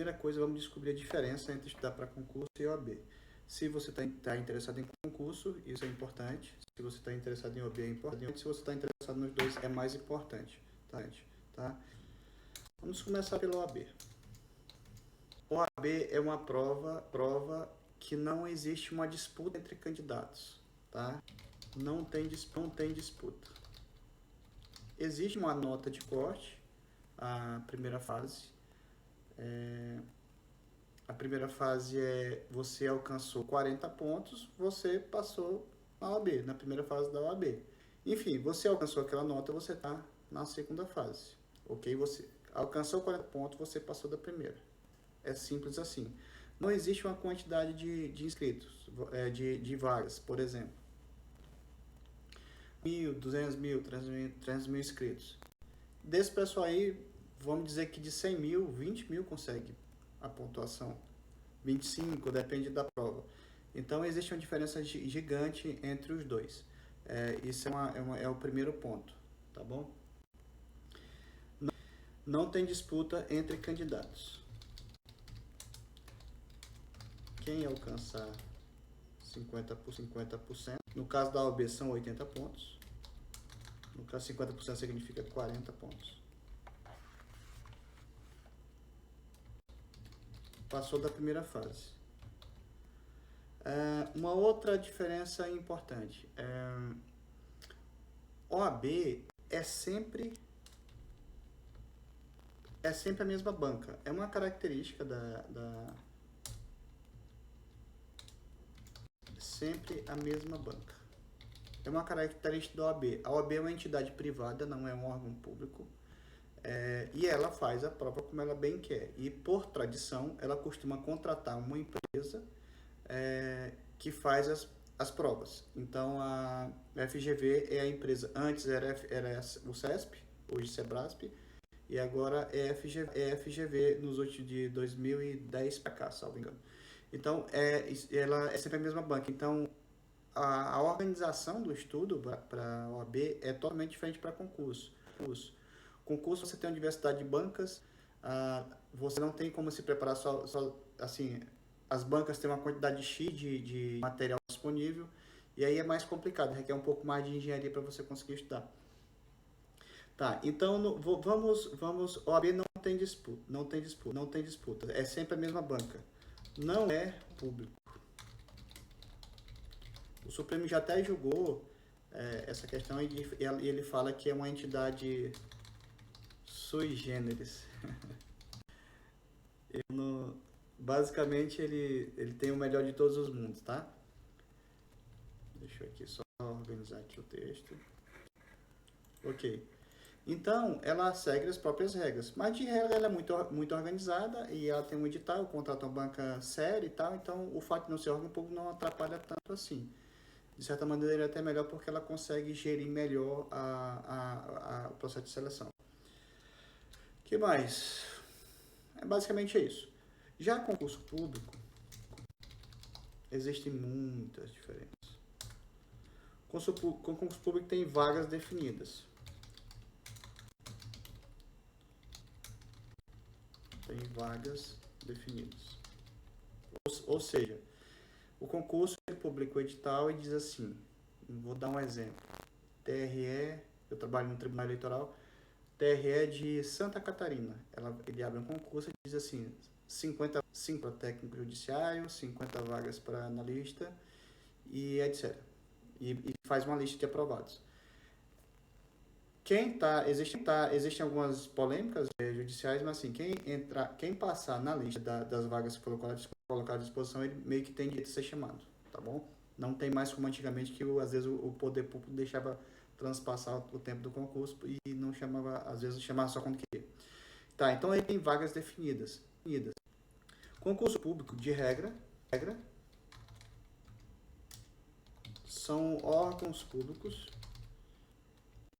primeira coisa, vamos descobrir a diferença entre estudar para concurso e OAB. Se você está interessado em concurso, isso é importante. Se você está interessado em OAB, é importante. Se você está interessado nos dois, é mais importante. Tá? Vamos começar pela OAB. OAB é uma prova que não existe uma disputa entre candidatos. Tá? Não tem disputa. Existe uma nota de corte, a primeira fase. A primeira fase é você alcançou 40 pontos, você passou na OAB, na primeira fase da OAB. Enfim, você alcançou aquela nota, você está na segunda fase. Ok? Você alcançou 40 pontos, você passou da primeira. É simples assim. Não existe uma quantidade de inscritos, de vagas, por exemplo. 1.000, 200 mil, 300 mil inscritos. Desse pessoal aí, vamos dizer que de 100 mil, 20 mil consegue a pontuação. 25, depende da prova. Então, existe uma diferença gigante entre os dois. Isso é o primeiro ponto, tá bom? Não tem disputa entre candidatos. Quem alcançar 50 por 50%, no caso da OAB são 80 pontos, no caso 50% significa 40 pontos. Passou da primeira fase. Uma outra diferença importante. OAB é sempre a mesma banca. É uma característica sempre a mesma banca. É uma característica da OAB. A OAB é uma entidade privada, não é um órgão público. E ela faz a prova como ela bem quer. E, por tradição, ela costuma contratar uma empresa que faz as provas. Então, a FGV é a empresa. Antes era o CESP, hoje Sebrasp, e agora é a FGV nos últimos de 2010 para cá, salvo engano. Então, ela é sempre a mesma banca. Então, a organização do estudo para a OAB é totalmente diferente para concurso. Concurso, você tem uma diversidade de bancas, você não tem como se preparar só assim, as bancas têm uma quantidade X de material disponível, e aí é mais complicado, requer um pouco mais de engenharia para você conseguir estudar. Tá, então vamos, OAB não tem disputa, é sempre a mesma banca, não é público. O Supremo já até julgou essa questão e ele fala que é uma entidade sui generis. Basicamente, ele tem o melhor de todos os mundos, tá? Deixa eu aqui só organizar aqui o texto. Ok. Então, ela segue as próprias regras. Mas, de regra, ela é muito organizada e ela tem um edital, contrata uma banca séria e tal. Então, o fato de não ser órgão público não atrapalha tanto assim. De certa maneira, ele é até melhor porque ela consegue gerir melhor o processo de seleção. O que mais? Basicamente é isso. Já concurso público, existem muitas diferenças. Concurso público tem vagas definidas. Ou seja, o concurso publica o edital e diz assim, vou dar um exemplo. TRE, eu trabalho no Tribunal Eleitoral, TRE de Santa Catarina. Ele abre um concurso e diz assim, 50 para técnico judiciário, 50 vagas para analista e etc. E faz uma lista de aprovados. Existem algumas polêmicas judiciais, mas assim, quem passar na lista das vagas que foram colocadas à disposição, ele meio que tem direito de ser chamado, tá bom? Não tem mais como antigamente, que às vezes o poder público deixava transpassar o tempo do concurso e não chamava, às vezes chamava só quando queria. Tá, então aí tem vagas definidas. Concurso público, de regra, são órgãos públicos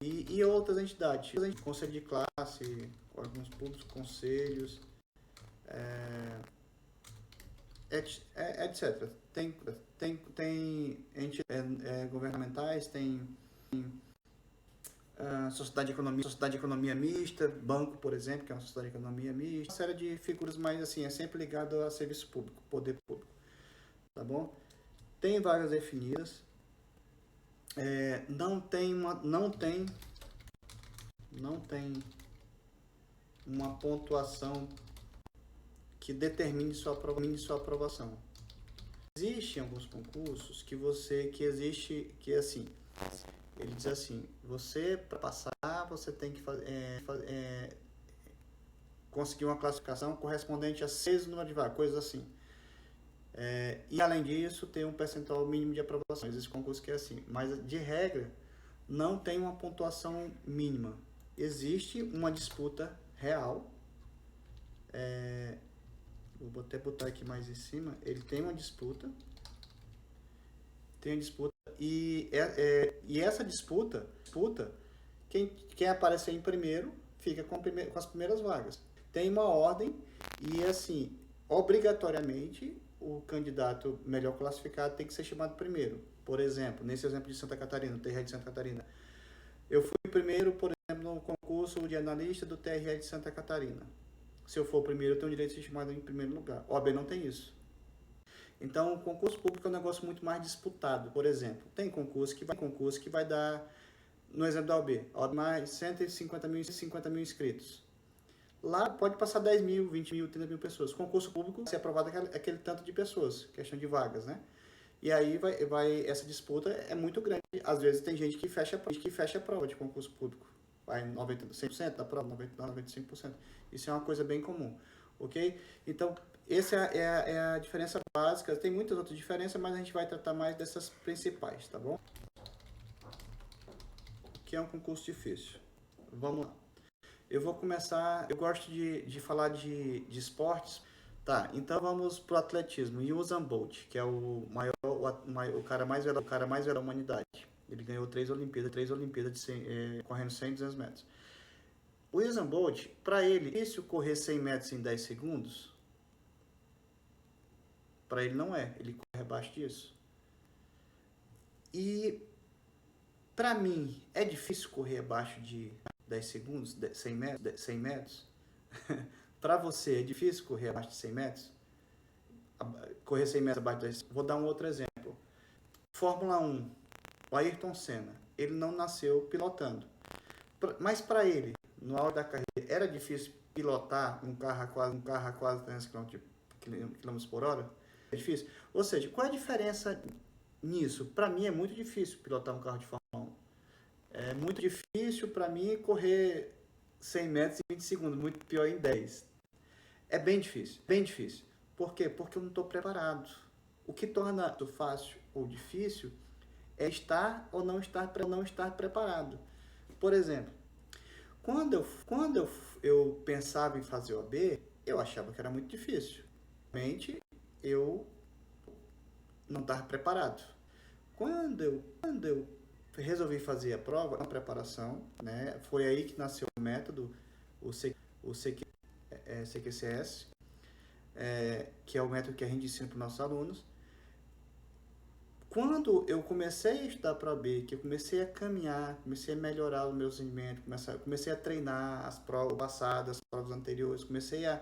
e outras entidades, conselho de classe, órgãos públicos, conselhos, etc. Tem entidades governamentais, tem sociedade de economia mista, banco, por exemplo, que é uma sociedade de economia mista, uma série de figuras, mas assim, é sempre ligado a serviço público, poder público, tá bom? Tem vagas definidas, não tem uma pontuação que determine sua aprovação. Existem alguns concursos que assim, ele diz assim, você para passar, você tem que conseguir uma classificação correspondente a 6 número de vagas, coisas assim. E além disso, tem um percentual mínimo de aprovação. Existe concurso que é assim, mas de regra, não tem uma pontuação mínima. Existe uma disputa real. Vou até botar aqui mais em cima. Ele tem uma disputa. E essa disputa, quem aparecer em primeiro fica com as primeiras vagas. Tem uma ordem e assim, obrigatoriamente, o candidato melhor classificado tem que ser chamado primeiro. Por exemplo, nesse exemplo de Santa Catarina, do TRE de Santa Catarina, eu fui primeiro, por exemplo, no concurso de analista do TRE de Santa Catarina. Se eu for o primeiro, eu tenho o direito de ser chamado em primeiro lugar. O OAB não tem isso. Então, o concurso público é um negócio muito mais disputado. Por exemplo, tem concurso que vai dar, no exemplo da OAB mais 150 mil inscritos. Lá pode passar 10 mil, 20 mil, 30 mil pessoas. Concurso público, se aprovado aquele tanto de pessoas, questão de vagas, né? E aí essa disputa é muito grande. Às vezes tem gente que fecha a prova de concurso público. Vai 100% da prova, 95%. Isso é uma coisa bem comum, ok? Então, essa é a diferença básica. Tem muitas outras diferenças, mas a gente vai tratar mais dessas principais, tá bom? Que é um concurso difícil. Vamos lá. Eu vou começar, eu gosto de falar de esportes. Tá, então vamos pro atletismo. Usain Bolt, que é o cara mais velho da humanidade. Ele ganhou 3 Olimpíadas correndo 100 e 200 metros. O Usain Bolt, para ele, é difícil correr 100 metros em 10 segundos? Para ele não é, ele corre abaixo disso. E para mim, é difícil correr abaixo de 10 segundos, 100 metros? Para você, é difícil correr abaixo de 100 metros? Correr 100 metros abaixo de 10 segundos? Vou dar um outro exemplo. Fórmula 1, o Ayrton Senna, ele não nasceu pilotando. Mas para ele, no auge da carreira, era difícil pilotar um carro a quase 300 km por hora? É difícil? Ou seja, qual é a diferença nisso? Para mim é muito difícil pilotar um carro de Fórmula 1. É muito difícil para mim correr 100 metros em 20 segundos, muito pior em 10. É bem difícil, bem difícil. Por quê? Porque eu não estou preparado. O que torna fácil ou difícil é estar ou não estar preparado. Por exemplo, quando eu pensava em fazer OAB, eu achava que era muito difícil. Realmente, eu não estava preparado. Quando eu resolvi fazer a prova, a preparação, né? Foi aí que nasceu o método, o CQCS, que é o método que a gente ensina para os nossos alunos. Quando eu comecei a estudar para a OAB, que eu comecei a caminhar, comecei a melhorar o meu rendimento, comecei a treinar as provas passadas, as provas anteriores, comecei a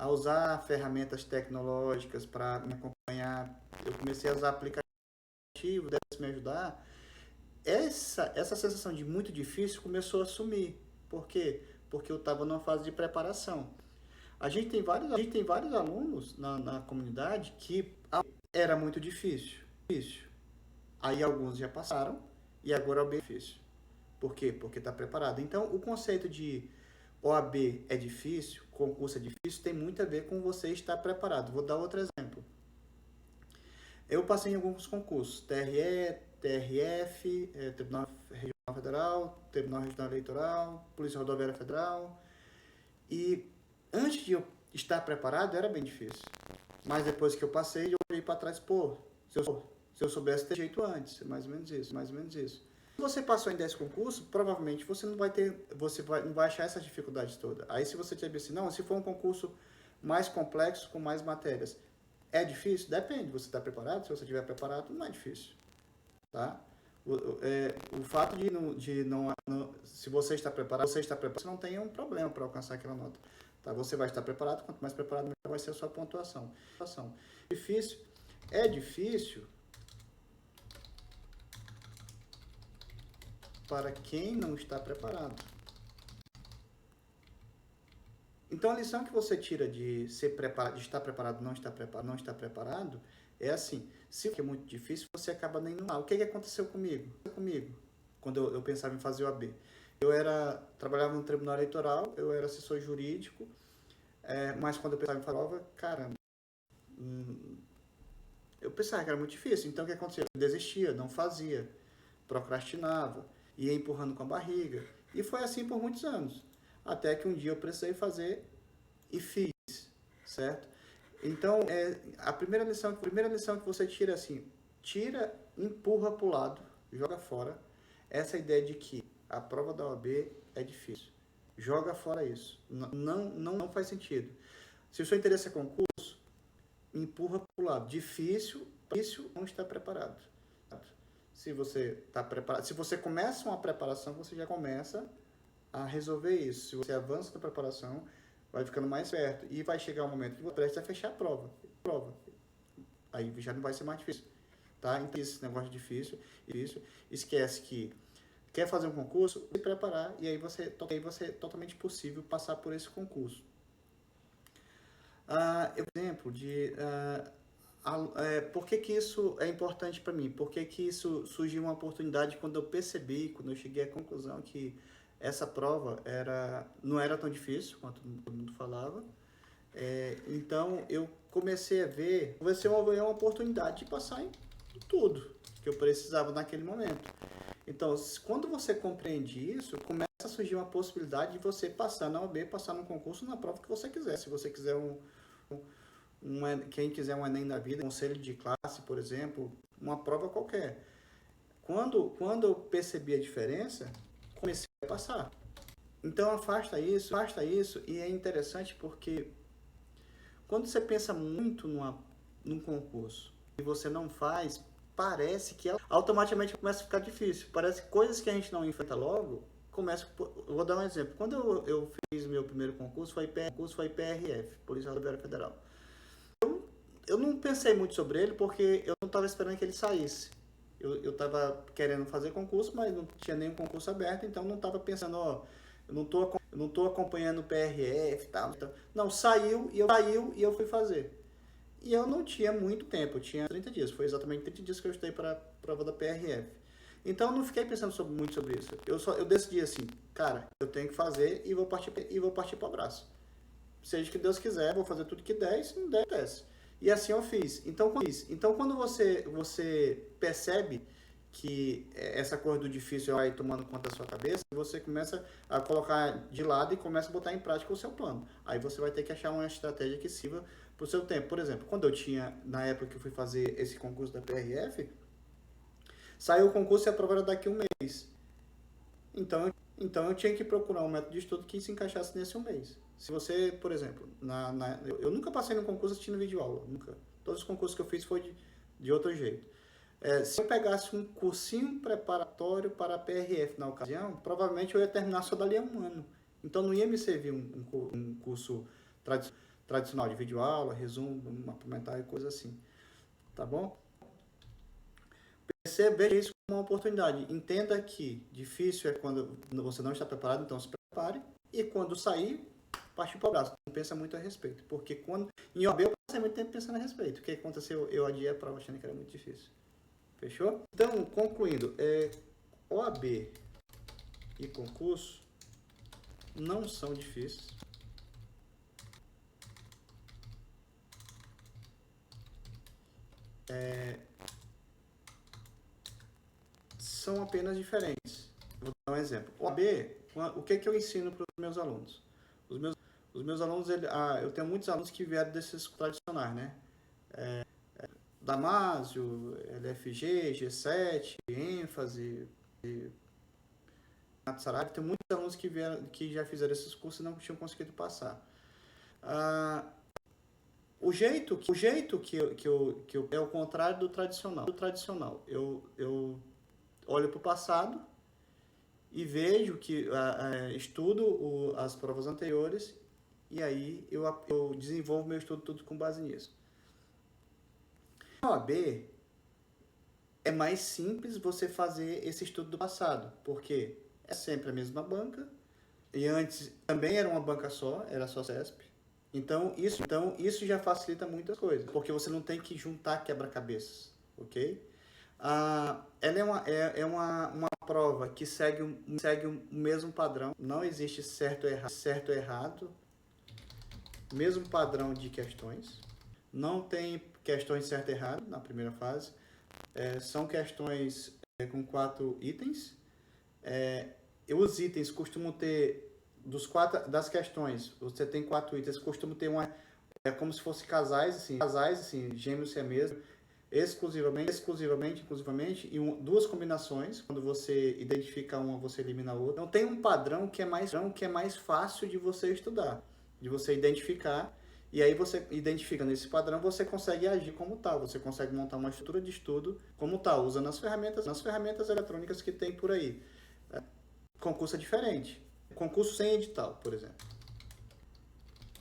usar ferramentas tecnológicas para me acompanhar, eu comecei a usar aplicativos, deve me ajudar. Essa sensação de muito difícil começou a sumir. Por quê? Porque eu estava numa fase de preparação. A gente tem vários alunos na comunidade que era muito difícil. Aí alguns já passaram e agora é bem difícil. Por quê? Porque está preparado. Então, o conceito de OAB é difícil, concurso é difícil, tem muito a ver com você estar preparado. Vou dar outro exemplo. Eu passei em alguns concursos, TRE, TRF, Tribunal Regional Federal, Tribunal Regional Eleitoral, Polícia Rodoviária Federal. E antes de eu estar preparado, era bem difícil. Mas depois que eu passei, eu olhei para trás, se eu soubesse ter jeito antes, mais ou menos isso. Se você passou em 10 concursos, provavelmente você não vai achar essas dificuldades todas. Aí se você tiver assim, não, se for um concurso mais complexo, com mais matérias, é difícil? Depende, você está preparado? Se você estiver preparado, não é difícil, tá? O fato de não, se você está preparado, você não tem um problema para alcançar aquela nota. Tá? Você vai estar preparado, quanto mais preparado, melhor vai ser a sua pontuação. Difícil, é difícil para quem não está preparado. Então a lição que você tira de ser preparado, de estar preparado, não estar preparado, é assim: se é muito difícil, você acaba nem no. O que aconteceu comigo? Quando eu pensava em fazer o AB. Trabalhava no Tribunal Eleitoral, eu era assessor jurídico, mas quando eu pensava em fazer prova, caramba, eu pensava que era muito difícil. Então o que aconteceu? Eu desistia, não fazia, procrastinava, ia empurrando com a barriga. E foi assim por muitos anos. Até que um dia eu precisei fazer e fiz, certo? Então, a primeira lição que você tira é assim: empurra para o lado, joga fora essa ideia de que a prova da OAB é difícil. Joga fora isso. Não faz sentido. Se o seu interesse é concurso, empurra para o lado. Difícil, não está preparado. Se você está preparado, se você começa uma preparação, você já começa a resolver isso. Se você avança na preparação, vai ficando mais perto. E vai chegar um momento que você precisa fechar a prova. Aí já não vai ser mais difícil. Tá? Então, esse negócio difícil, esquece que quer fazer um concurso, se preparar, e aí você é totalmente possível passar por esse concurso. Exemplo de... por que isso é importante para mim? Por que isso surgiu uma oportunidade quando eu cheguei à conclusão que essa prova não era tão difícil quanto todo mundo falava. Então eu comecei a ver, vai ser uma oportunidade de passar em tudo que eu precisava naquele momento. Então, quando você compreende isso, começa a surgir uma possibilidade de você passar na OAB, passar no concurso, na prova que você quiser. Se você quiser quem quiser um Enem da vida, um conselho de classe, por exemplo, uma prova qualquer. Quando eu percebi a diferença, comecei a passar. Então afasta isso, e é interessante porque quando você pensa muito num concurso e você não faz, parece que automaticamente começa a ficar difícil. Parece que coisas que a gente não enfrenta logo, eu vou dar um exemplo. Quando eu fiz meu primeiro concurso, foi PRF, Polícia Rodoviária Federal. Eu não pensei muito sobre ele porque eu não estava esperando que ele saísse. Eu estava querendo fazer concurso, mas não tinha nenhum concurso aberto, então não estava pensando, eu não tô acompanhando o PRF e tal. Não, saiu e eu fui fazer. E eu não tinha muito tempo, eu tinha 30 dias. Foi exatamente 30 dias que eu estudei para a prova da PRF. Então eu não fiquei pensando muito sobre isso. Eu decidi assim, cara, eu tenho que fazer e vou partir para o abraço. Seja o que Deus quiser, vou fazer tudo que der, e se não der, desce. E assim eu fiz. Então quando você percebe que essa coisa do difícil vai tomando conta da sua cabeça, você começa a colocar de lado e começa a botar em prática o seu plano. Aí você vai ter que achar uma estratégia que sirva para o seu tempo. Por exemplo, na época que eu fui fazer esse concurso da PRF, saiu o concurso e a prova era daqui a um mês. Então eu tinha que procurar um método de estudo que se encaixasse nesse um mês. Se você, por exemplo, eu nunca passei no concurso assistindo videoaula, nunca. Todos os concursos que eu fiz foi de outro jeito. Se eu pegasse um cursinho preparatório para a PRF na ocasião, provavelmente eu ia terminar só dali a um ano. Então não ia me servir um curso tradicional de videoaula, resumo, mapeamentar e coisa assim. Tá bom? Veja isso como uma oportunidade. Entenda que difícil é quando você não está preparado, então se prepare. E quando sair, partir para o abraço. Não pensa muito a respeito. Porque em OAB eu passei muito tempo pensando a respeito. O que aconteceu? Eu adiei a prova achando que era muito difícil. Fechou? Então, concluindo, OAB e concurso não são difíceis. São apenas diferentes. Vou dar um exemplo. OAB, o que eu ensino para os meus alunos? Os meus alunos, eu tenho muitos alunos que vieram desses tradicionais, né? Damásio, LFG, G7, ênfase, Natsarab. Tem muitos alunos que já fizeram esses cursos e não tinham conseguido passar. O jeito que eu é o contrário do tradicional. olho para o passado e vejo que estudo as provas anteriores e aí eu desenvolvo meu estudo tudo com base nisso. Na OAB é mais simples você fazer esse estudo do passado, porque é sempre a mesma banca e antes também era uma banca só, era só CESP. Então isso já facilita muitas coisas, porque você não tem que juntar quebra-cabeças, ok? Ela é uma prova que segue o mesmo padrão, não existe certo ou errado, mesmo padrão de questões, não tem questões certo e errado na primeira fase, são questões com 4 itens, os itens costumam ter, das questões, você tem 4 itens, costumam ter como se fosse casais, assim, gêmeos siameses, exclusivamente, e duas combinações, quando você identifica uma, você elimina a outra. Então tem um padrão que é mais fácil de você estudar, de você identificar, e aí você identifica nesse padrão, você consegue agir como tal, você consegue montar uma estrutura de estudo como tal, usando as ferramentas eletrônicas que tem por aí. Concurso é diferente. Concurso sem edital, por exemplo.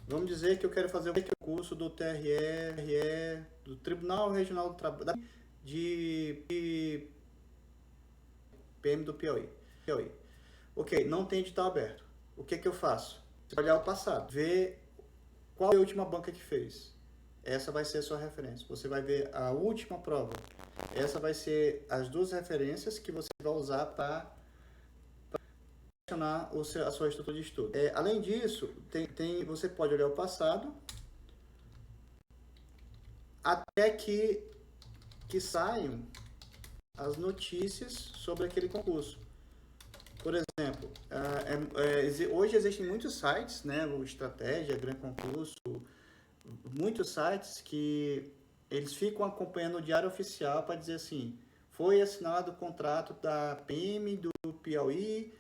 Vamos dizer que eu quero fazer o curso do TRE, do Tribunal Regional do Trabalho, de PM do Piauí. Ok, não tem edital aberto. O que eu faço? Olhar o passado, ver qual é a última banca que fez. Essa vai ser a sua referência. Você vai ver a última prova. Essa vai ser as 2 referências que você vai usar para a sua estrutura de estudo. Além disso, você pode olhar o passado até que saiam as notícias sobre aquele concurso. Por exemplo, hoje existem muitos sites, né, o Estratégia, Grande Concurso, muitos sites que eles ficam acompanhando o Diário Oficial para dizer assim, foi assinado o contrato da PM do Piauí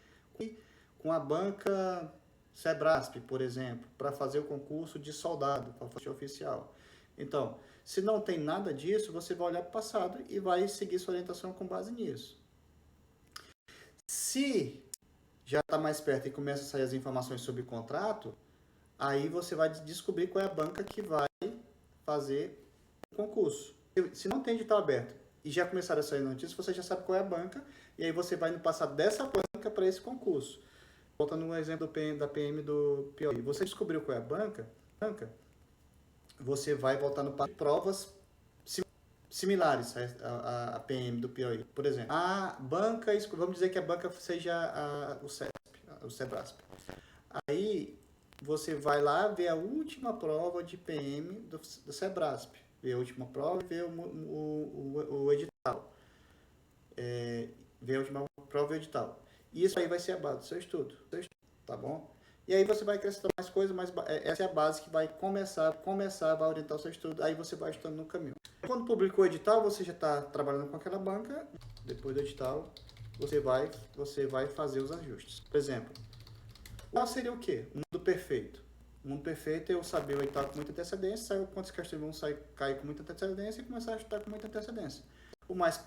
com a banca Sebrasp, por exemplo, para fazer o concurso de soldado, para fazer oficial. Então, se não tem nada disso, você vai olhar para o passado e vai seguir sua orientação com base nisso. Se já está mais perto e começa a sair as informações sobre o contrato, aí você vai descobrir qual é a banca que vai fazer o concurso. Se não tem edital aberto e já começaram a sair notícias, você já sabe qual é a banca e aí você vai no passado dessa banca para esse concurso. Voltando no exemplo da PM do Piauí. Você descobriu qual é a banca, você vai voltar no passado de provas similares à PM do Piauí. Por exemplo, a banca, vamos dizer que a banca seja o Sebrasp. Aí você vai lá ver a última prova de PM do Sebrasp. Ver a última prova e ver o edital. Ver a última prova e o edital. Isso aí vai ser a base do seu estudo, tá bom? E aí você vai acrescentar mais coisas, mas essa é a base que vai começar vai orientar o seu estudo, aí você vai estudando no caminho. Quando publicou o edital, você já está trabalhando com aquela banca, depois do edital, você vai fazer os ajustes. Por exemplo, qual seria o quê? O mundo perfeito. O mundo perfeito é eu saber o edital com muita antecedência, saber quantas questões vão cair com muita antecedência e começar a estudar com muita antecedência. O mais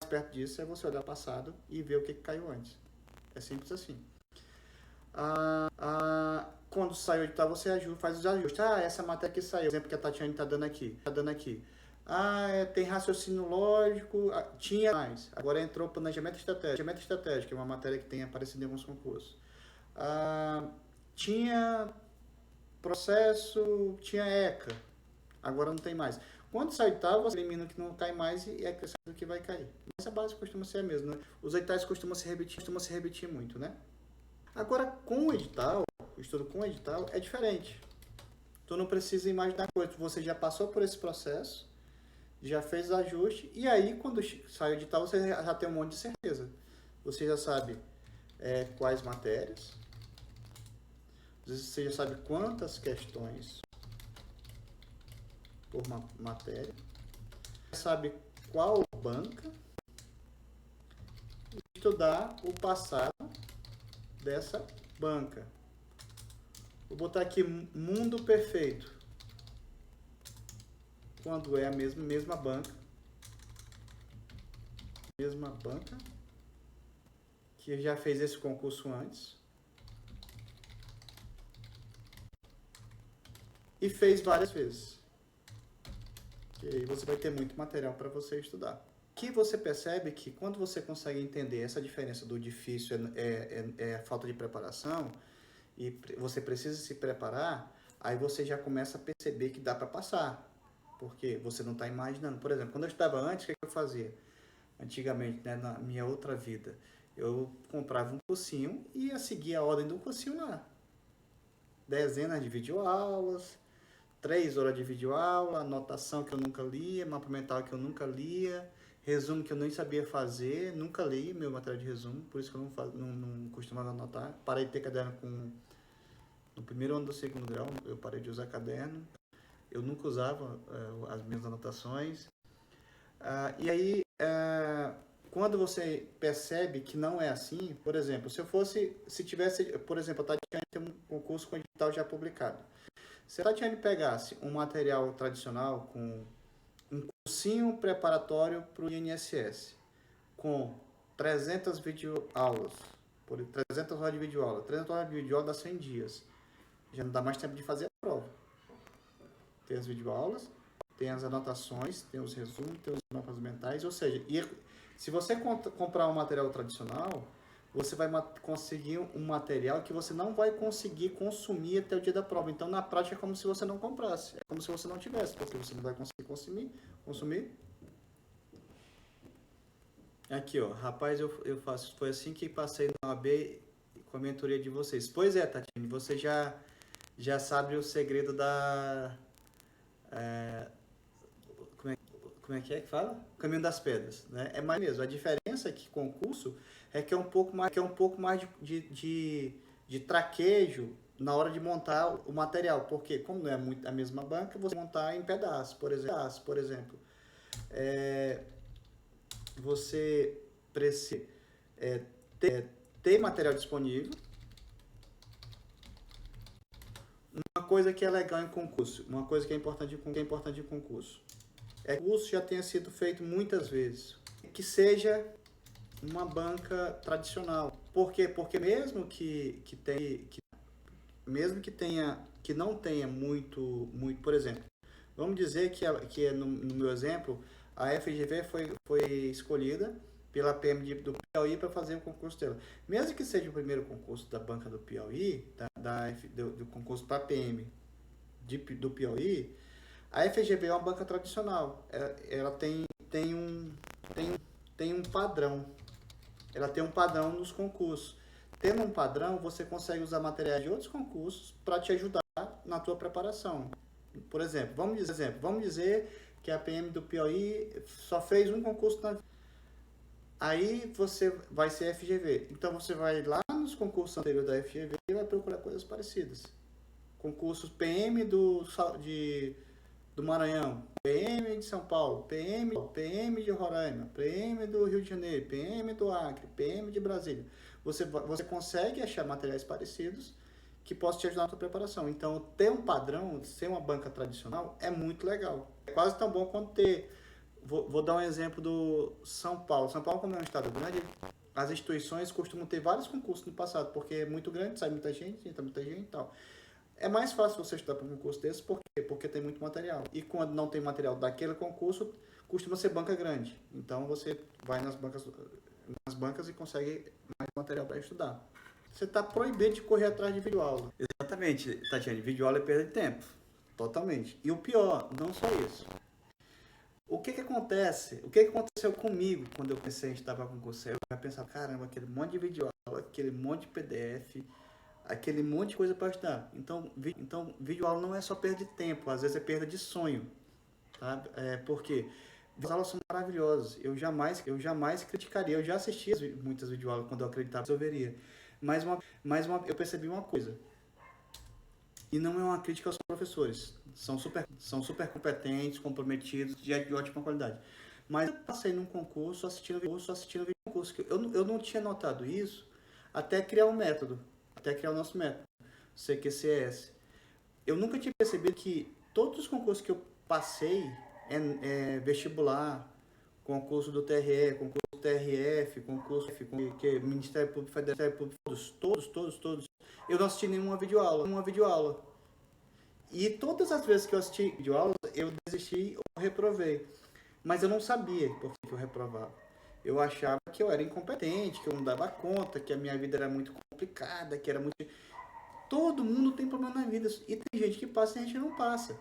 perto disso é você olhar o passado e ver o que caiu antes. É simples assim. Quando sai o edital, você faz os ajustes. Essa matéria que saiu, exemplo que a Tatiane está dando aqui. Tem raciocínio lógico, tinha mais. Agora entrou planejamento estratégico, que é uma matéria que tem aparecido em alguns concursos. Tinha processo, tinha ECA. Agora não tem mais. Quando sai o edital, você elimina o que não cai mais e acrescenta o que vai cair. Mas a base costuma ser a mesma, né? Os editais costumam se repetir muito, né? Agora, com o edital, o estudo com o edital é diferente. Tu não precisa imaginar coisa, você já passou por esse processo, já fez os ajustes, e aí quando sai o edital você já tem um monte de certeza. Você já sabe quais matérias, você já sabe quantas questões por matéria, sabe qual banca, e estudar o passado dessa banca. Vou botar aqui mundo perfeito. Quando é a mesma banca. que já fez esse concurso antes e fez várias vezes. E aí você vai ter muito material para você estudar. Que você percebe que quando você consegue entender essa diferença do difícil é a falta de preparação e você precisa se preparar, aí você já começa a perceber que dá para passar. Porque você não está imaginando. Por exemplo, quando eu estava antes, o que eu fazia? Antigamente, né, na minha outra vida, eu comprava um cursinho e ia seguir a ordem do cursinho lá. Dezenas de videoaulas, 3 horas de videoaula, anotação que eu nunca lia, mapa mental que eu nunca lia, resumo que eu nem sabia fazer, nunca li meu material de resumo, por isso que eu não costumava anotar. Parei de ter caderno no primeiro ano do segundo grau, eu parei de usar caderno. Eu nunca usava as minhas anotações. E aí, quando você percebe que não é assim, por exemplo, se tivesse, por exemplo, a Tatiane tem um concurso com edital já publicado. Se a Tatiane pegasse um material tradicional com um cursinho preparatório para o INSS, com 300 videoaulas, 300 horas de videoaula, 300 horas de videoaula dá 100 dias. Já não dá mais tempo de fazer a prova. Tem as videoaulas, tem as anotações, tem os resumos, tem os mapas mentais, ou seja, se você comprar um material tradicional, você vai conseguir um material que você não vai conseguir consumir até o dia da prova. Então, na prática, é como se você não comprasse, é como se você não tivesse, porque você não vai conseguir consumir. Aqui, ó, rapaz, eu faço, foi assim que passei na OAB com a mentoria de vocês. Pois é, Tatiane, você já sabe o segredo da... como é que fala? Caminho das Pedras, né? É mais mesmo. A diferença é que concurso é que é um pouco mais de traquejo na hora de montar o material, porque como não é muito a mesma banca, você montar em pedaços, por exemplo. Você precisa ter material disponível. Uma coisa que é legal em concurso, uma coisa que é importante em concurso, é que o curso já tenha sido feito muitas vezes. Que seja uma banca tradicional. Por quê? Porque mesmo que não tenha muito, por exemplo, vamos dizer que no meu exemplo, a FGV foi escolhida pela PM do Piauí para fazer o concurso dela. Mesmo que seja o primeiro concurso da banca do Piauí, do concurso para PM do Piauí, a FGV é uma banca tradicional. Ela tem um padrão. Ela tem um padrão nos concursos. Tendo um padrão, você consegue usar materiais de outros concursos para te ajudar na tua preparação. Por exemplo, vamos dizer que a PM do Piauí só fez um concurso na... Aí você vai ser FGV. Então você vai lá nos concursos anteriores da FGV e vai procurar coisas parecidas. Concursos PM do Maranhão, PM de São Paulo, PM de Roraima, PM do Rio de Janeiro, PM do Acre, PM de Brasília. Você consegue achar materiais parecidos que possam te ajudar na sua preparação. Então, ter um padrão, ser uma banca tradicional, é muito legal. É quase tão bom quanto ter... Vou dar um exemplo do São Paulo. São Paulo, como é um estado grande, as instituições costumam ter vários concursos no passado, porque é muito grande, sai muita gente, entra muita gente e tal. É mais fácil você estudar para um concurso desse, por quê? Porque tem muito material. E quando não tem material daquele concurso, costuma ser banca grande. Então você vai nas bancas e consegue mais material para estudar. Você está proibido de correr atrás de videoaula. Exatamente, Tatiane. Videoaula é perda de tempo. Totalmente. E o pior, não só isso. O que acontece? O que aconteceu comigo quando eu pensei em estudar para concurso? Eu já pensava, caramba, aquele monte de videoaula, aquele monte de PDF, aquele monte de coisa para estudar. Então, videoaula não é só perda de tempo, às vezes é perda de sonho. Tá? Por quê? As aulas são maravilhosas. Eu jamais criticaria. Eu já assisti muitas videoaulas quando eu acreditava que resolveria. Mas eu percebi uma coisa. E não é uma crítica aos professores. São super competentes, comprometidos, de ótima qualidade. Mas eu passei num concurso assistindo vídeo concurso. Eu não tinha notado isso até criar um método. Até criar o nosso método. CQCS. Eu nunca tinha percebido que todos os concursos que eu passei, vestibular, concurso do TRE, concurso TRF, concurso que é Ministério Público Federal, todos. Eu não assisti nenhuma videoaula. E todas as vezes que eu assisti videoaulas, eu desisti ou reprovei. Mas eu não sabia por que eu reprovava. Eu achava que eu era incompetente, que eu não dava conta, que a minha vida era muito complicada, que era muito... Todo mundo tem problema na vida. E tem gente que passa e a gente não passa.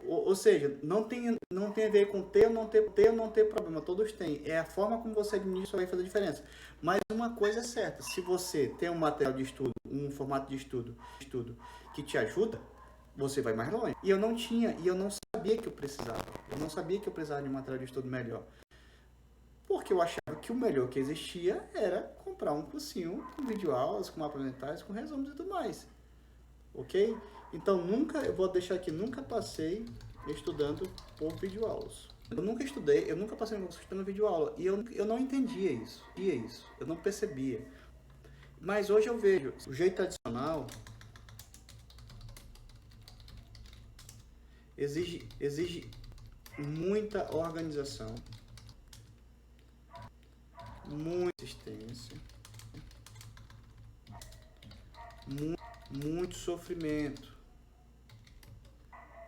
Ou seja, não tem a ver com ter ou não ter problema. Todos têm. É a forma como você administra que vai fazer a diferença. Mas uma coisa é certa. Se você tem um material de estudo, um formato de estudo que te ajuda, você vai mais longe. E eu não tinha, e eu não sabia que eu precisava. Eu não sabia que eu precisava de um material de estudo melhor. Porque eu achava que o melhor que existia era comprar um cursinho com videoaulas, com mapas mentais, com resumos e tudo mais. Ok? Então, eu vou deixar aqui, nunca passei estudando por videoaulas. Eu nunca passei estudando videoaula. E eu não entendia isso. Eu não percebia. Mas hoje eu vejo, o jeito tradicional exige muita organização, muita assistência, muito sofrimento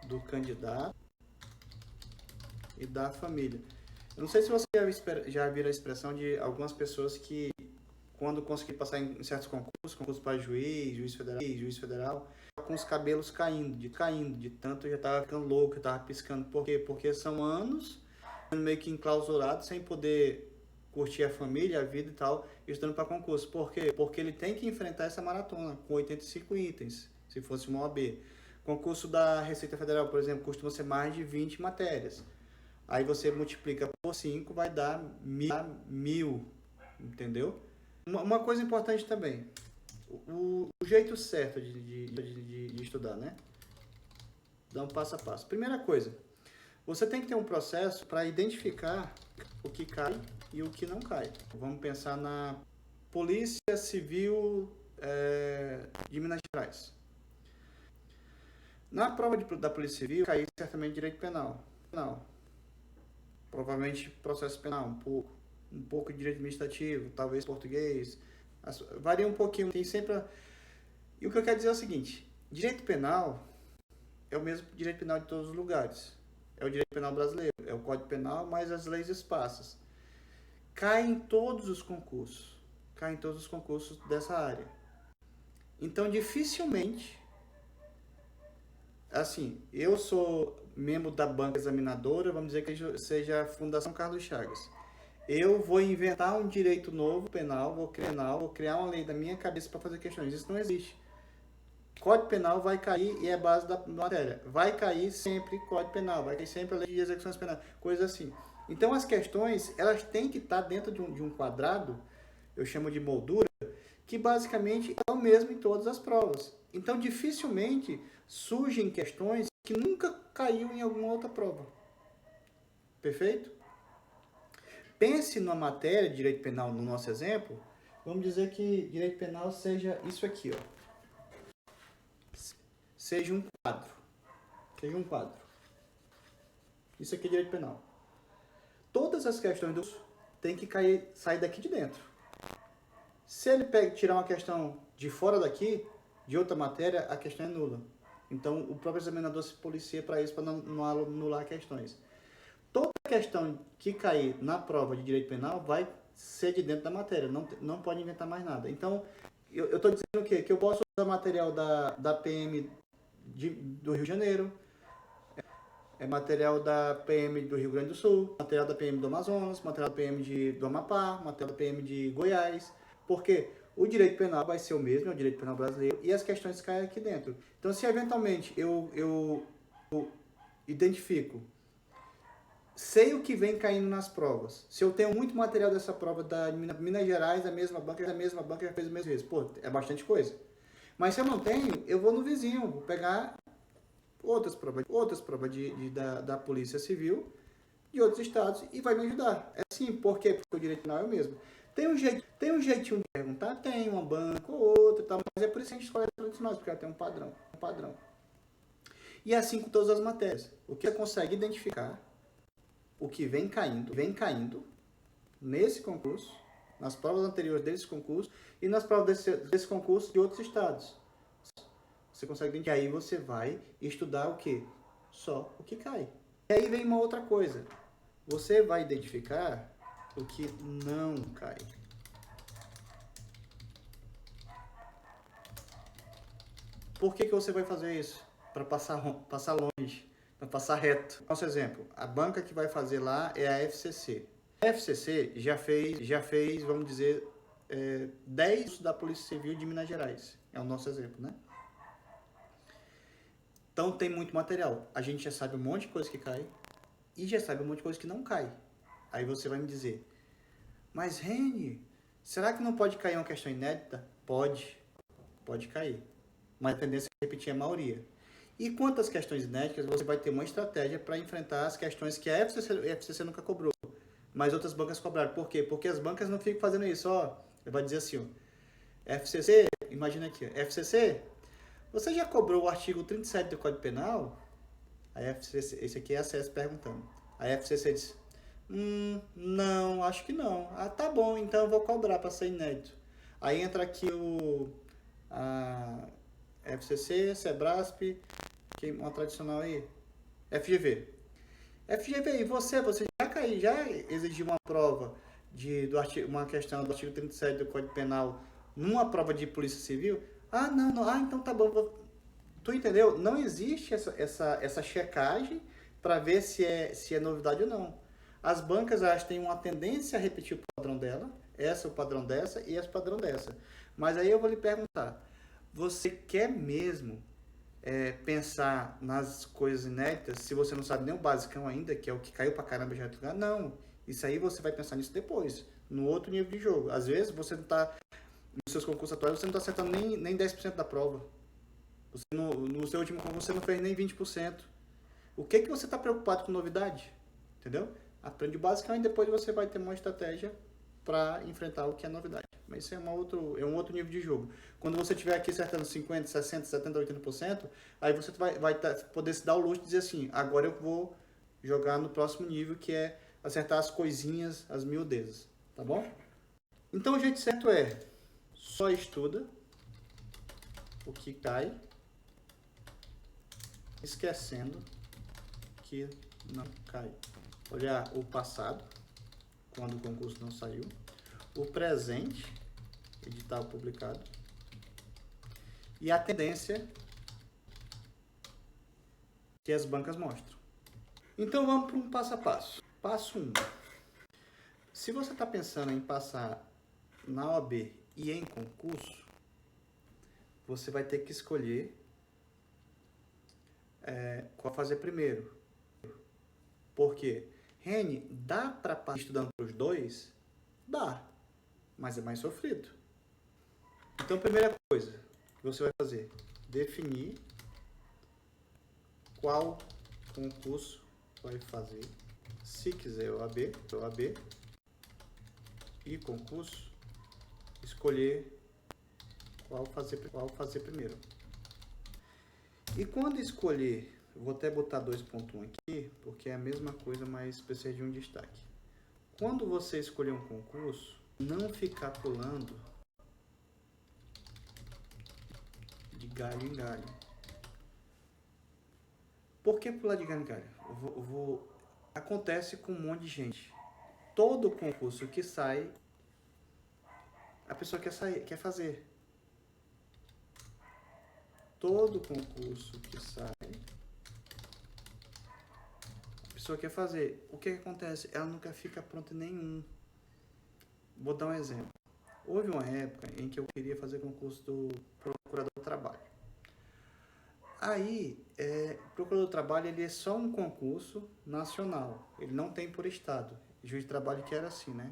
do candidato e da família. Eu não sei se você já viu a expressão de algumas pessoas que, quando conseguir passar em certos concursos para juiz federal, com os cabelos caindo, de tanto já estava ficando louco, já estava piscando. Por quê? Porque são anos meio que enclausurado, sem poder curtir a família, a vida e tal, estudando para concurso. Por quê? Porque ele tem que enfrentar essa maratona com 85 itens, se fosse uma OAB. Concurso da Receita Federal, por exemplo, costuma ser mais de 20 matérias. Aí você multiplica por 5, vai dar 1.000, entendeu? Uma coisa importante também, o jeito certo de estudar, né? Dá um passo a passo. Primeira coisa, você tem que ter um processo para identificar o que cai e o que não cai. Vamos pensar na Polícia Civil de Minas Gerais. Na prova da Polícia Civil, caiu certamente direito penal. Provavelmente processo penal, um pouco de direito administrativo, talvez português. Varia um pouquinho, tem sempre... E o que eu quero dizer é o seguinte, direito penal é o mesmo direito penal de todos os lugares. É o direito penal brasileiro, é o Código Penal, mais as leis esparsas. Cai em todos os concursos dessa área. Então, dificilmente, assim, eu sou membro da banca examinadora, vamos dizer que seja a Fundação Carlos Chagas. Eu vou inventar um direito novo penal, vou criar uma lei da minha cabeça para fazer questões. Isso não existe. Código Penal vai cair e é base da matéria. Vai cair sempre Código Penal, vai cair sempre a Lei de Execuções Penais, coisas assim. Então as questões, elas têm que estar dentro de um quadrado, eu chamo de moldura, que basicamente é o mesmo em todas as provas. Então dificilmente surgem questões que nunca caiu em alguma outra prova. Perfeito? Pense numa matéria de direito penal, no nosso exemplo, vamos dizer que direito penal seja isso aqui, ó. Seja um quadro. Isso aqui é direito penal. Todas as questões tem que sair daqui de dentro. Se ele tirar uma questão de fora daqui, de outra matéria, a questão é nula. Então, o próprio examinador se policia para isso, para não anular questões. Toda questão que cair na prova de direito penal vai ser de dentro da matéria, não pode inventar mais nada. Então, eu estou dizendo o quê? Que eu posso usar material da PM do Rio de Janeiro, material da PM do Rio Grande do Sul, material da PM do Amazonas, material da PM do Amapá, material da PM de Goiás, porque o direito penal vai ser o mesmo, é o direito penal brasileiro, e as questões caem aqui dentro. Então, se eventualmente eu identifico, sei o que vem caindo nas provas, se eu tenho muito material dessa prova da Minas Gerais, da mesma banca já fez o mesmo vezes, pô, é bastante coisa. Mas se eu não tenho, eu vou no vizinho, vou pegar outras provas da Polícia Civil de outros estados e vai me ajudar. É assim, por quê? Porque o direito penal é o mesmo. Tem um jeitinho de perguntar? Tem uma banca ou outra, tá? Mas é por isso que a gente escolhe as tradicionais, porque ela tem um padrão. E é assim com todas as matérias. O que você consegue identificar, o que vem caindo, nesse concurso, nas provas anteriores desse concurso e nas provas desse concurso de outros estados. Você consegue identificar. E aí você vai estudar o quê? Só o que cai. E aí vem uma outra coisa. Você vai identificar o que não cai. Por que você vai fazer isso? Para passar longe, para passar reto. Nosso exemplo, a banca que vai fazer lá é a FCC. A FCC já fez, vamos dizer, 10 da Polícia Civil de Minas Gerais. É o nosso exemplo, né? Então tem muito material. A gente já sabe um monte de coisa que cai e já sabe um monte de coisa que não cai. Aí você vai me dizer, mas Reni, será que não pode cair uma questão inédita? Pode cair. Mas a tendência é repetir a maioria. E quanto às questões inéditas, você vai ter uma estratégia para enfrentar as questões que a FCC nunca cobrou, mas outras bancas cobraram. Por quê? Porque as bancas não ficam fazendo isso. Ó, vai dizer assim, ó, FCC, imagina aqui, FCC, você já cobrou o artigo 37 do Código Penal? A FCC, esse aqui é a CS perguntando. A FCC diz, não, acho que não. Ah, tá bom, então eu vou cobrar para ser inédito. Aí entra aqui a FCC, Sebrasp, uma tradicional aí, FGV. FGV, e você já exigiu uma prova uma questão do artigo 37 do Código Penal numa prova de Polícia Civil? Ah, não, então tá bom. Tu entendeu? Não existe essa checagem para ver se é novidade ou não. As bancas, elas têm uma tendência a repetir o padrão dela, o padrão dessa e esse padrão dessa. Mas aí eu vou lhe perguntar, você quer mesmo pensar nas coisas inéditas se você não sabe nem o basicão ainda, que é o que caiu pra caramba já em outro lugar? Não. Isso aí você vai pensar nisso depois, no outro nível de jogo. Às vezes você não tá, nos seus concursos atuais, você não está acertando nem 10% da prova. No seu último concurso você não fez nem 20%. O que você está preocupado com novidade? Entendeu? Aprende o basicão e depois você vai ter uma estratégia para enfrentar o que é novidade. Mas isso é um outro nível de jogo. Quando você estiver aqui acertando 50%, 60%, 70%, 80%, aí você vai poder se dar o luxo de dizer assim, agora eu vou jogar no próximo nível, que é acertar as coisinhas, as miudezas. Tá bom? Então o jeito certo é, só estuda o que cai, esquecendo que não cai. Olhar o passado, quando o concurso não saiu, o presente, edital publicado, e a tendência que as bancas mostram. Então vamos para um passo a passo. Passo 1. Se você está pensando em passar na OAB e em concurso, você vai ter que escolher qual fazer primeiro. Por quê? Reni, dá para passar estudando para os dois? Dá, mas é mais sofrido. Então, primeira coisa que você vai fazer, definir qual concurso vai fazer. Se quiser OAB e concurso, escolher qual fazer primeiro. E quando escolher, eu vou até botar 2.1 aqui, porque é a mesma coisa, mas precisa de um destaque. Quando você escolher um concurso, não ficar pulando de galho em galho. Por que pular de galho em galho? Acontece com um monte de gente. Todo concurso que sai, a pessoa quer fazer. Todo concurso que sai, a pessoa quer fazer. O que acontece? Ela nunca fica pronta em nenhum. Vou dar um exemplo. Houve uma época em que eu queria fazer concurso do Procurador do Trabalho. Aí, o Procurador do Trabalho, ele é só um concurso nacional. Ele não tem por estado. Juiz de trabalho que era assim, né?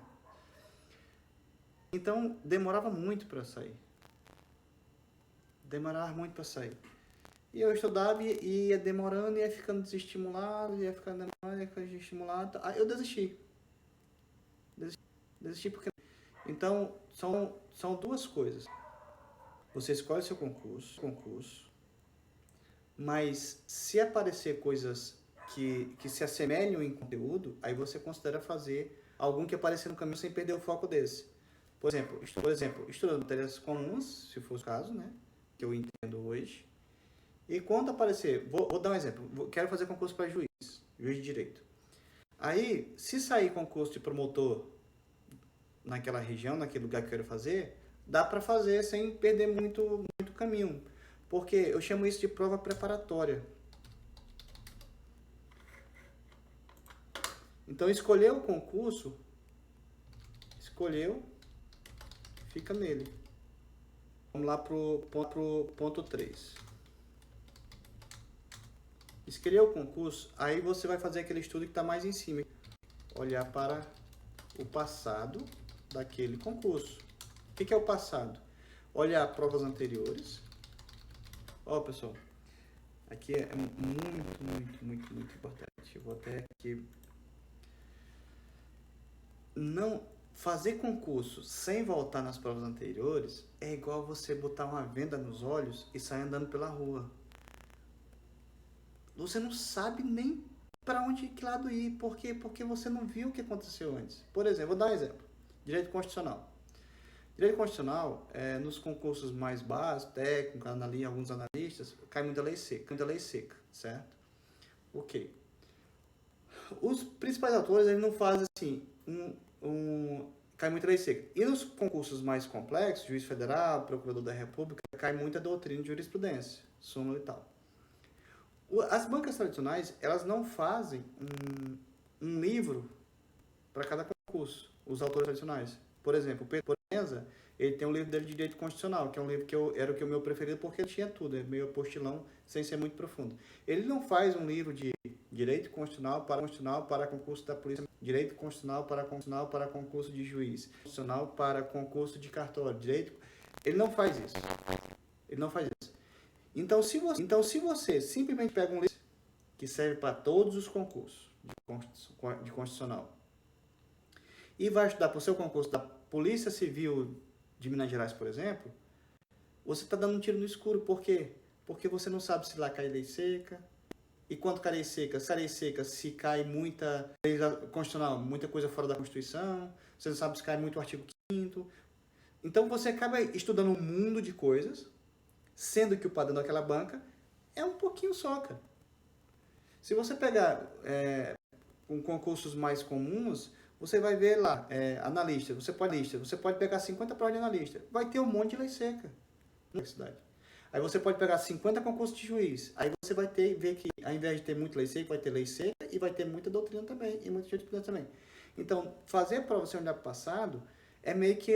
Então, demorava muito para sair. E eu estudava e ia demorando, ia ficando desestimulado, Aí eu desisti. Desisti porque... Então, são duas coisas. Você escolhe seu concurso, mas se aparecer coisas que se assemelham em conteúdo, aí você considera fazer algum que aparecer no caminho sem perder o foco desse. Por exemplo, estudando matérias comuns, se for o caso, né? Que eu entendo hoje. E quando aparecer, vou dar um exemplo. Quero fazer concurso para juiz de direito. Aí, se sair concurso de promotor naquela região, naquele lugar que eu quero fazer, dá para fazer sem perder muito caminho. Porque eu chamo isso de prova preparatória. Então, escolheu o concurso, fica nele. Vamos lá pro ponto 3. Escolheu o concurso, aí você vai fazer aquele estudo que está mais em cima. Olhar para o passado daquele concurso. O que é o passado? Olhar provas anteriores. Ó, pessoal, aqui é muito importante. Eu vou até aqui. Não fazer concurso sem voltar nas provas anteriores é igual você botar uma venda nos olhos e sair andando pela rua. Você não sabe nem para onde, que lado ir. Por quê? Porque você não viu o que aconteceu antes. Por exemplo, vou dar um exemplo. Direito constitucional. Direito constitucional, nos concursos mais básicos, técnico, alguns analistas, cai muita lei seca, certo? Ok. Os principais autores, eles não fazem assim, cai muita lei seca. E nos concursos mais complexos, juiz federal, procurador da república, cai muita doutrina de jurisprudência, súmula e tal. As bancas tradicionais, elas não fazem um livro para cada concurso, os autores tradicionais. Por exemplo, o Pedro Portenza, ele tem um livro dele de Direito Constitucional, que é um livro que era o meu preferido porque tinha tudo, é meio apostilão, sem ser muito profundo. Ele não faz um livro de Direito Constitucional para concurso da Polícia, Direito Constitucional para concurso de juiz, Constitucional para concurso de cartório, Direito... Ele não faz isso. Então, se você simplesmente pega um livro que serve para todos os concursos de constitucional e vai estudar para o seu concurso da Polícia Civil de Minas Gerais, por exemplo, você está dando um tiro no escuro. Por quê? Porque você não sabe se lá cai lei seca. E quanto cai lei seca? Se cai muita lei constitucional, muita coisa fora da Constituição. Você não sabe se cai muito o artigo 5º. Então, você acaba estudando um mundo de coisas, sendo que o padrão daquela banca é um pouquinho só, cara. Se você pegar com concursos mais comuns, você vai ver lá, analista, você pode pegar 50 provas de analista, vai ter um monte de lei seca na universidade. Aí você pode pegar 50 concursos de juiz, aí você vai ver que ao invés de ter muita lei seca, vai ter lei seca e vai ter muita doutrina também, e muita jurisprudência também. Então, fazer prova sem olhar para o passado é meio que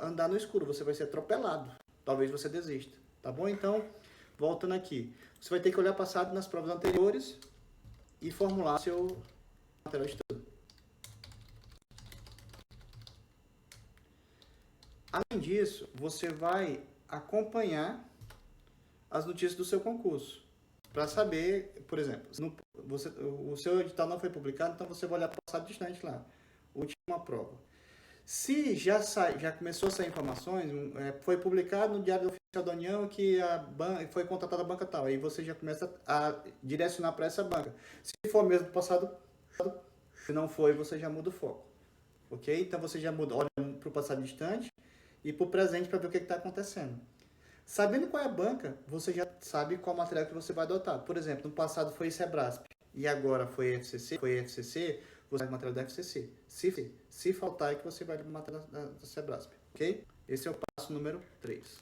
andar no escuro, você vai ser atropelado, talvez você desista, tá bom? Então, voltando aqui, você vai ter que olhar passado nas provas anteriores e formular seu material de estudo. Além disso, você vai acompanhar as notícias do seu concurso, para saber, por exemplo, o seu edital não foi publicado, então você vai olhar para o passado distante lá, última prova. Se já começou a sair informações, foi publicado no Diário Oficial da União que foi contratada a banca tal, aí você já começa a direcionar para essa banca. Se for mesmo do passado, se não foi, você já muda o foco, ok? Então você já olha para o passado distante e para o presente para ver o que está acontecendo. Sabendo qual é a banca, você já sabe qual material que você vai adotar. Por exemplo, no passado foi Sebrasp e agora foi FCC, você vai no material da FCC. Se faltar, é que você vai no material da Sebrasp, ok? Esse é o passo número 3.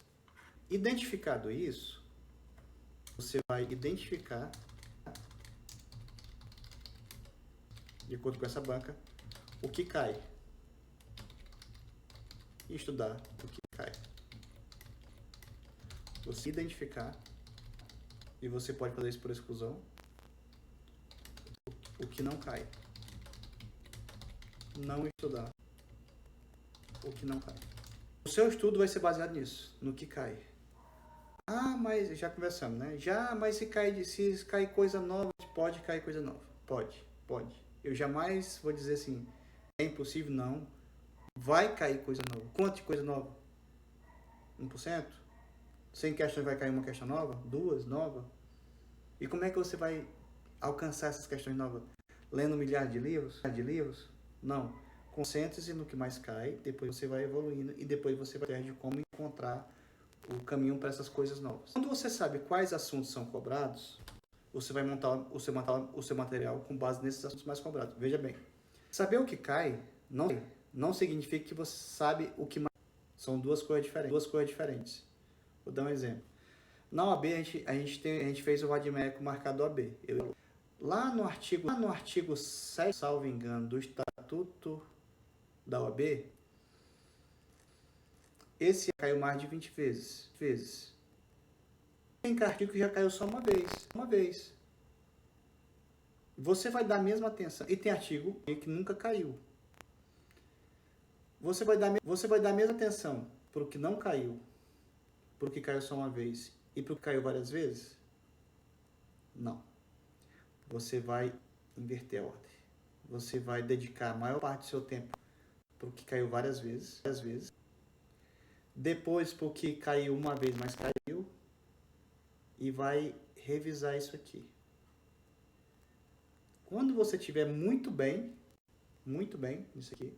Identificado isso, você vai identificar, de acordo com essa banca, o que cai. E estudar o que cai. Você identificar, e você pode fazer isso por exclusão, o que não cai. Não estudar o que não cai. O seu estudo vai ser baseado nisso, no que cai. Ah, mas já conversamos, né? Mas se cai coisa nova, pode cair coisa nova. Pode. Eu jamais vou dizer assim, é impossível, não. Vai cair coisa nova. Quanto de coisa nova? 1%? 100 questões vai cair uma questão nova? 2 nova? E como é que você vai alcançar essas questões novas? Lendo milhares de livros? Não. Concentre-se no que mais cai, depois você vai evoluindo e depois você vai ter de como encontrar o caminho para essas coisas novas. Quando você sabe quais assuntos são cobrados, você vai montar o seu material com base nesses assuntos mais cobrados. Veja bem, saber o que cai não significa que você sabe o que mais. São duas coisas diferentes. Vou dar um exemplo. Na OAB, a gente fez o vademecum marcado OAB. Lá no artigo 7, salvo engano, do Estatuto da OAB, esse caiu mais de 20 vezes. Tem artigo que já caiu só uma vez. Você vai dar a mesma atenção. E tem artigo que nunca caiu. Você vai dar a mesma atenção para o que não caiu, para o que caiu só uma vez e para o que caiu várias vezes? Não. Você vai inverter a ordem. Você vai dedicar a maior parte do seu tempo para o que caiu várias vezes. Depois para o que caiu uma vez, mas caiu. E vai revisar isso aqui. Quando você estiver muito bem nisso aqui,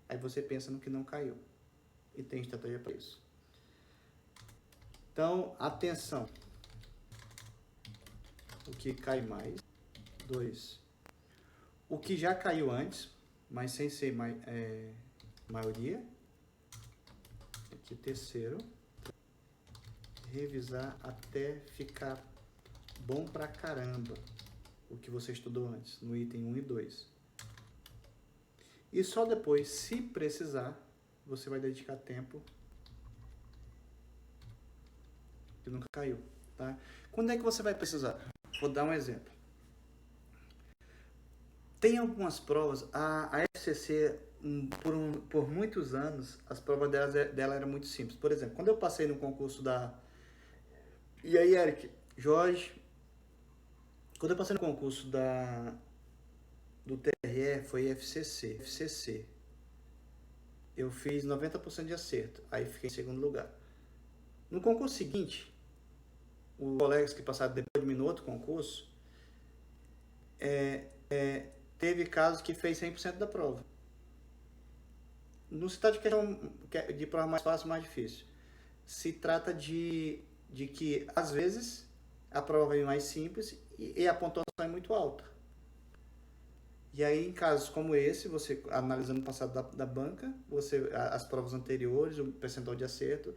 aí você pensa no que não caiu. E tem estratégia para isso. Então, atenção. O que cai mais. 2. O que já caiu antes, mas sem ser maioria. Aqui, terceiro. Revisar até ficar bom pra caramba o que você estudou antes, no item 1 e 2. E só depois, se precisar, você vai dedicar tempo que nunca caiu, tá? Quando é que você vai precisar? Vou dar um exemplo. Tem algumas provas, a FCC, por muitos anos, as provas dela eram muito simples. Por exemplo, quando eu passei no concurso E aí, Eric, Jorge, quando eu passei no concurso do TRE, foi FCC. Eu fiz 90% de acerto, aí fiquei em segundo lugar. No concurso seguinte, os colegas que passaram depois de mim no outro concurso, teve casos que fez 100% da prova. Não se trata de questão de prova mais fácil ou mais difícil. Se trata de que, às vezes, a prova vem mais simples e a pontuação é muito alta. E aí, em casos como esse, você analisando o passado da banca, as provas anteriores, o percentual de acerto,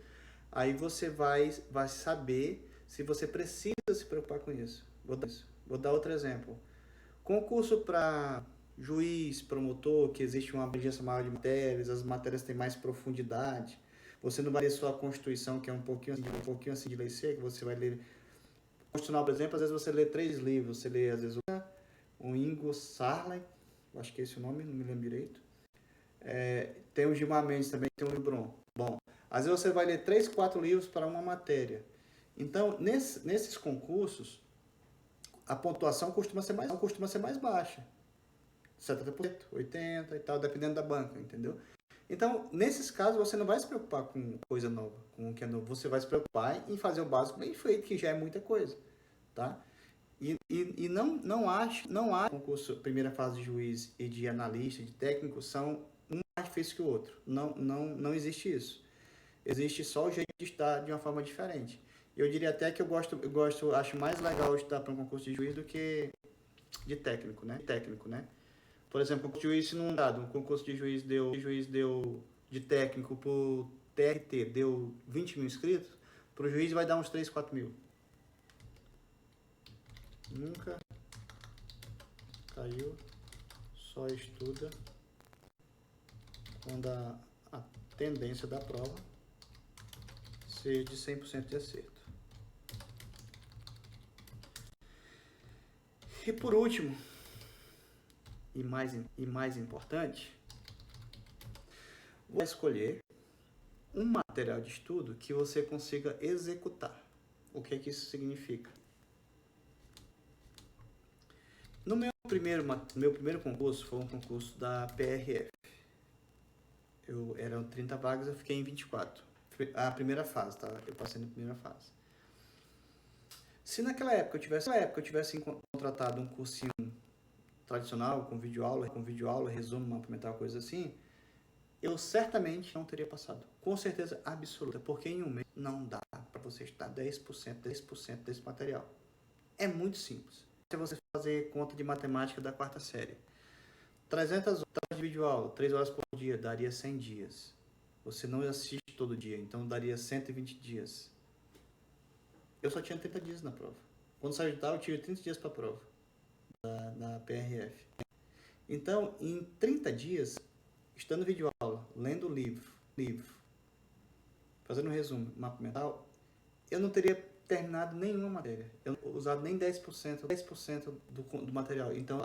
aí você vai saber se você precisa se preocupar com isso. Vou dar outro exemplo. Concurso para juiz, promotor, que existe uma abrangência maior de matérias, as matérias têm mais profundidade. Você não vai ler só a Constituição, que é um pouquinho assim de lei seca, você vai ler Constitucional, por exemplo, às vezes você lê 3 livros, você lê às vezes o Ingo Sarley, acho que é esse o nome, não me lembro direito. Tem o Gilmar Mendes também, tem o Libron. Bom, às vezes você vai ler 3, 4 livros para uma matéria. Então, nesses concursos, a pontuação costuma ser mais baixa. 70%, 80% e tal, dependendo da banca, entendeu? Então, nesses casos, você não vai se preocupar com coisa nova, com o que é novo. Você vai se preocupar em fazer o básico bem feito, que já é muita coisa, tá? E não acho concurso, primeira fase de juiz e de analista, de técnico, são um mais difícil que o outro. Não existe isso. Existe só o jeito de estudar de uma forma diferente. Eu diria até que acho mais legal estudar para um concurso de juiz do que de técnico, né? Por exemplo, o concurso de juiz não dado, um concurso de juiz deu de técnico por TRT, deu 20 mil inscritos, para o juiz vai dar uns 3, 4 mil. Nunca caiu, só estuda quando a tendência da prova seja de 100% de acerto. E por último, e mais importante, vou escolher um material de estudo que você consiga executar. O que isso significa? No meu primeiro concurso foi um concurso da PRF. Eram 30 vagas, eu fiquei em 24. A primeira fase, tá? Eu passei na primeira fase. Se naquela época eu tivesse contratado um cursinho tradicional, com videoaula, resumo, mapa mental, coisa assim, eu certamente não teria passado. Com certeza absoluta, porque em um mês não dá para você estudar 10% desse material. É muito simples. Se você fazer conta de matemática da quarta série, 300 horas de videoaula, 3 horas por dia, daria 100 dias. Você não assiste todo dia, então daria 120 dias. Eu só tinha 30 dias na prova. Quando saiu de tal, eu tive 30 dias para a prova na PRF. Então, em 30 dias, estando videoaula, lendo livro, fazendo um resumo, mapa mental, eu não teria terminado nenhuma matéria. Eu não usado nem 10% do material. Então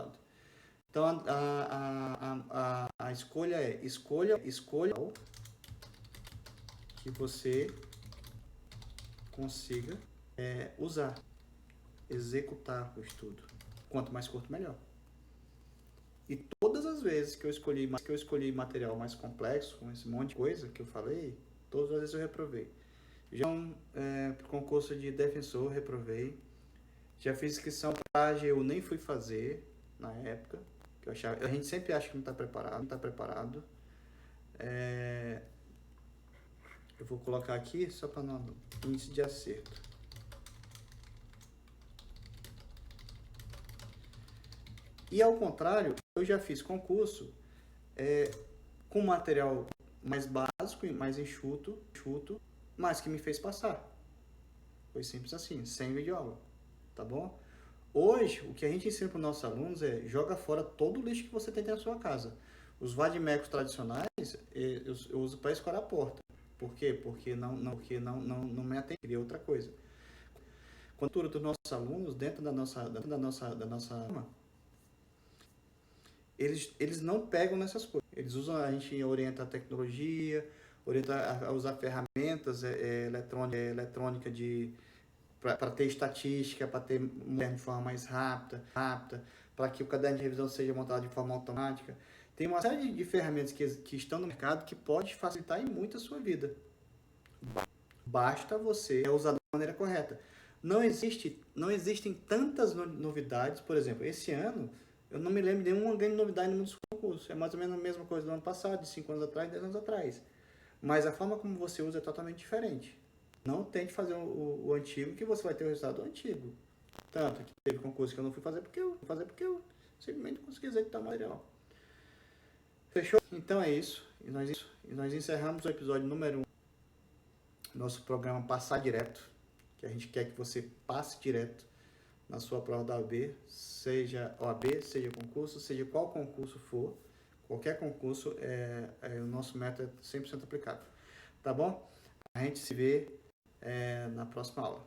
a escolha é escolha que você consiga usar, executar o estudo. Quanto mais curto, melhor. E todas as vezes que eu escolhi material mais complexo, com esse monte de coisa que eu falei, todas as vezes eu reprovei. Já para o concurso de defensor, reprovei. Já fiz inscrição para a AGU, nem fui fazer na época. Que eu achava, a gente sempre acha que não está preparado. Eu vou colocar aqui só para não índice de acerto. E ao contrário, eu já fiz concurso com material mais básico e mais enxuto, mas que me fez passar. Foi simples assim, sem videoaula, tá bom? Hoje, o que a gente ensina para os nossos alunos é joga fora todo o lixo que você tem na sua casa. Os vademecums tradicionais eu uso para escorar a porta. Por quê? Porque não me atenderia outra coisa. Quando a cultura dos nossos alunos, dentro da nossa eles não pegam nessas coisas. Eles usam, a gente orienta a tecnologia, orienta a usar ferramentas eletrônica para ter estatística, para ter de forma mais rápida, para que o caderno de revisão seja montado de forma automática. Tem uma série de ferramentas que estão no mercado que pode facilitar em muito a sua vida. Basta você usar da maneira correta. Não existem tantas novidades. Por exemplo, esse ano, eu não me lembro de nenhuma grande novidade no mundo dos concursos. É mais ou menos a mesma coisa do ano passado, de 5 anos atrás, 10 anos atrás. Mas a forma como você usa é totalmente diferente. Não tente fazer o antigo, que você vai ter o resultado do antigo. Tanto que teve concurso que eu não fui fazer porque eu simplesmente não consegui executar o material. Fechou? Então é isso. E nós encerramos o episódio número 1 do nosso programa Passar Direto, que a gente quer que você passe direto na sua prova da OAB, seja OAB, seja concurso, seja qual concurso for, qualquer concurso, o nosso método é 100% aplicável. Tá bom? A gente se vê na próxima aula.